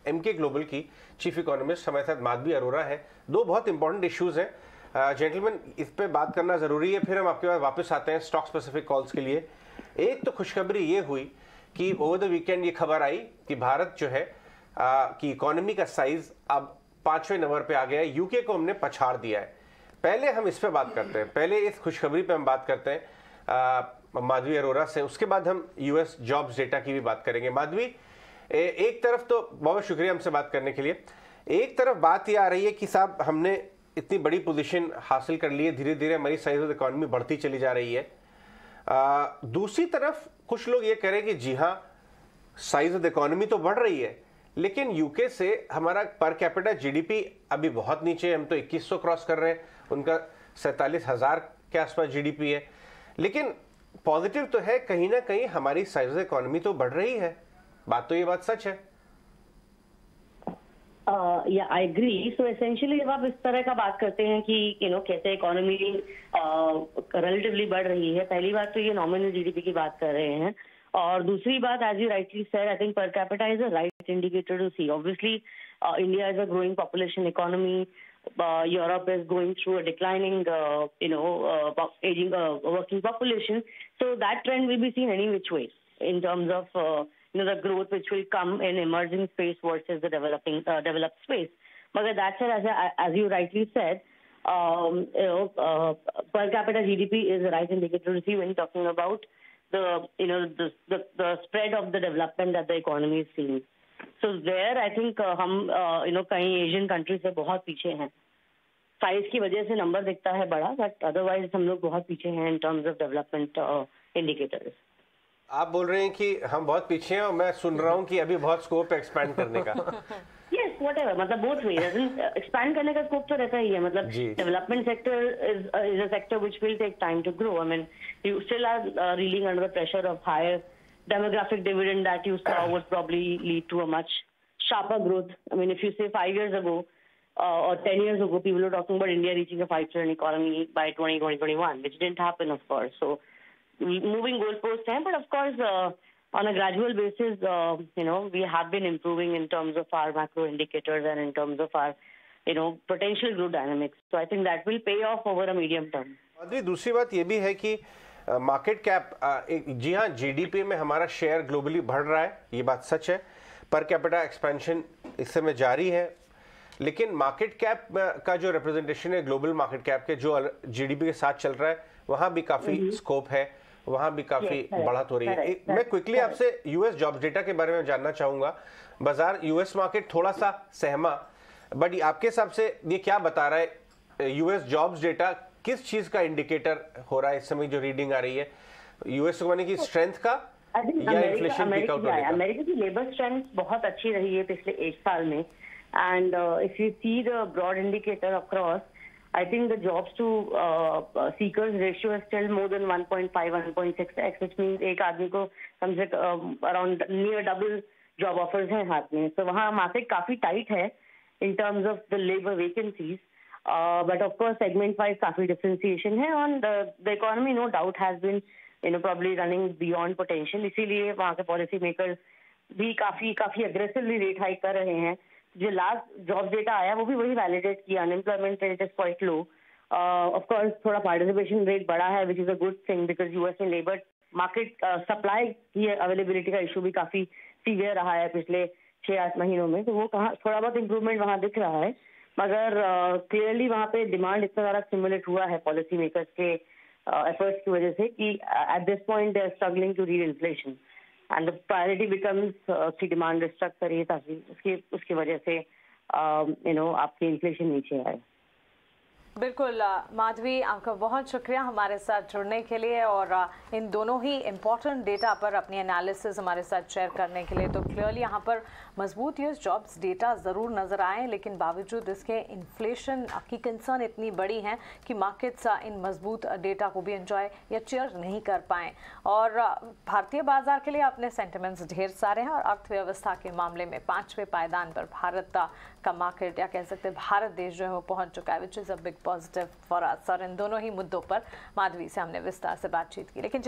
MK global की chief economist, हमारे साथ माधवी अरोरा है। दो बहुत इंपॉर्टेंट इश्यूज हैं जेंटलमैन, इस पे बात करना जरूरी है, फिर हम आपके पास वापस आते हैं स्टॉक स्पेसिफिक कॉल्स के लिए। एक तो खुशखबरी ये हुई कि ओवर द वीकेंड ये खबर आई कि भारत जो है कि इकोनॉमी का साइज अब 5वें नंबर पे आ गया है, यूके को हमने पछाड़ दिया है। पहले हम इस पे बात करते हैं, पहले इस खुशखबरी पे हम बात करते हैं माधवी अरोरा से, उसके बाद हम यूएस जॉब्स डेटा की भी बात करेंगे। माधवी, एक तरफ तो बहुत शुक्रिया हमसे बात करने के लिए, एक तरफ बात ये आ रही है कि साहब हमने इतनी बड़ी पोजीशन हासिल कर ली है, धीरे धीरे हमारी साइज ऑफ इकोनॉमी बढ़ती चली जा रही है। दूसरी तरफ कुछ लोग ये कह रहे हैं कि जी हाँ, साइज ऑफ इकोनॉमी तो बढ़ रही है, लेकिन यूके से हमारा पर कैपिटा जीडीपी अभी बहुत नीचे है। हम तो 2100 क्रॉस कर रहे हैं, उनका 47,000 के आसपास जीडीपी है। लेकिन पॉजिटिव तो है, कहीं ना कहीं हमारी साइज ऑफ इकोनॉमी तो बढ़ रही है। ये बात सच है। या आई एग्री। सो एसेंशियली जब आप इस तरह का बात करते हैं कि कैसे इकोनॉमी रिलेटिवली बढ़ रही है, पहली बात तो ये नॉमिनल जीडीपी की बात कर रहे हैं, और दूसरी बात, as you rightly said, I think per capita is a right indicator to see. Obviously India is a growing population economy, Europe is going through a declining aging working population, so that trend will be seen any which way in terms of the growth which will come in emerging space versus the developed space. But that said, as you rightly said, per capita GDP is the right indicator to see when talking about the spread of the development that the economy is seeing. So there I think हम कई Asian country से बहुत पीछे हैं। Size की वजह से number दिखता है बड़ा, बट अदरवाइज हम लोग बहुत पीछे हैं इन टर्म्स ऑफ डेवलपमेंट इंडिकेटर्स। आप बोल रहे हैं कि हम बहुत पीछे हैं, और मैं सुन रहा हूँ कि अभी बहुत स्कोप है एक्सपैंड करने का। Yes, whatever, मतलब both ways, एक्सपैंड करने का स्कोप तो रहता ही है। मतलब development sector is a sector which will take time to grow. I mean, you still are reeling under the pressure of higher demographic dividend that you saw would probably lead to a much sharper growth. I mean, if you say 5 years ago or 10 years ago, people were talking about India reaching a 5 trillion economy by 2021, which didn't happen, of course. So, moving goalposts hain, but of course, on a gradual basis, we have been improving in terms of our macro indicators and in terms of our, potential growth dynamics. So, I think that will pay off over a medium term. दूसरी बात ये भी है कि market cap, जी हाँ, GDP में हमारा share globally बढ़ रहा है, ये बात सच है। पर कैपिटा एक्सपेंशन इस समय जारी है, लेकिन मार्केट कैप का जो रिप्रेजेंटेशन है ग्लोबल मार्केट कैप के, जो जीडीपी के साथ चल रहा है, वहाँ भी काफ़ी स्कोप है, वहाँ भी काफ़ी बढ़त हो रही है। मैं क्विकली आपसे यूएस जॉब्स डेटा के बारे में जानना चाहूँगा। बाजार यूएस मार्केट थोड़ा सा सहमा, बट आपके हिसाब से ये क्या बता रहा है यूएस जॉब्स डेटा, किस चीज का इंडिकेटर हो रहा है इस समय जो रीडिंग आ रही है यूएस माने की स्ट्रेंथ का या इन्फ्लेशन पीक आउट होने का? अमेरिका की लेबर स्ट्रेंथ बहुत अच्छी रही है पिछले 1 साल में, and if you see the broad indicator across, I think the jobs to seekers ratio is still more than 1.5 1.6x, which means एक आदमी को कम से कम around near double job offers हैं हाथ में। तो वहाँ मार्केट काफी टाइट है in terms of the labour vacancies, but of course segment wise काफी differentiation है, and the economy no doubt has been probably running beyond potential, इसीलिए वहाँ के policy makers भी काफी aggressively rate hike कर रहे हैं। जो लास्ट जॉब डेटा आया वो भी वही वैलिडेट किया, unemployment rate is quite low. Of course थोड़ा पार्टिसिपेशन रेट बढ़ा है, which is a good thing, because US में लेबर मार्केट सप्लाई की अवेलेबिलिटी का इशू भी काफी सीवियर रहा है पिछले 6-8 महीनों में, तो वो थोड़ा बहुत इम्प्रूवमेंट वहाँ दिख रहा है, मगर क्लियरली वहाँ पे डिमांड इतना ज़्यादा स्टिमुलेट हुआ है पॉलिसी मेकर्स के एफर्ट्स की वजह से कि at this point they are struggling to read inflation, and the priority becomes की डिमांड डिस्ट्रक्ट करिए ताकि उसकी वजह से आपकी इन्फ्लेशन नीचे आए। बिल्कुल माधवी, आपका बहुत शुक्रिया हमारे साथ जुड़ने के लिए और इन दोनों ही इम्पॉर्टेंट डेटा पर अपनी एनालिसिस हमारे साथ शेयर करने के लिए। तो क्लियरली यहाँ पर मजबूत यूएस जॉब्स डेटा ज़रूर नज़र आए, लेकिन बावजूद इसके इन्फ्लेशन की कंसर्न इतनी बड़ी है कि मार्केट्स इन मजबूत डेटा को भी एंजॉय या चेयर नहीं कर पाएँ। और भारतीय बाजार के लिए अपने सेंटिमेंट्स ढेर सारे हैं और अर्थव्यवस्था के मामले में 5वें पायदान पर भारत का मार्केट या कह सकते हैं भारत देश जो है वो पहुँच चुका है, which is a big positive for us. और इन दोनों ही मुद्दों पर माधवी से हमने विस्तार से बातचीत की। लेकिन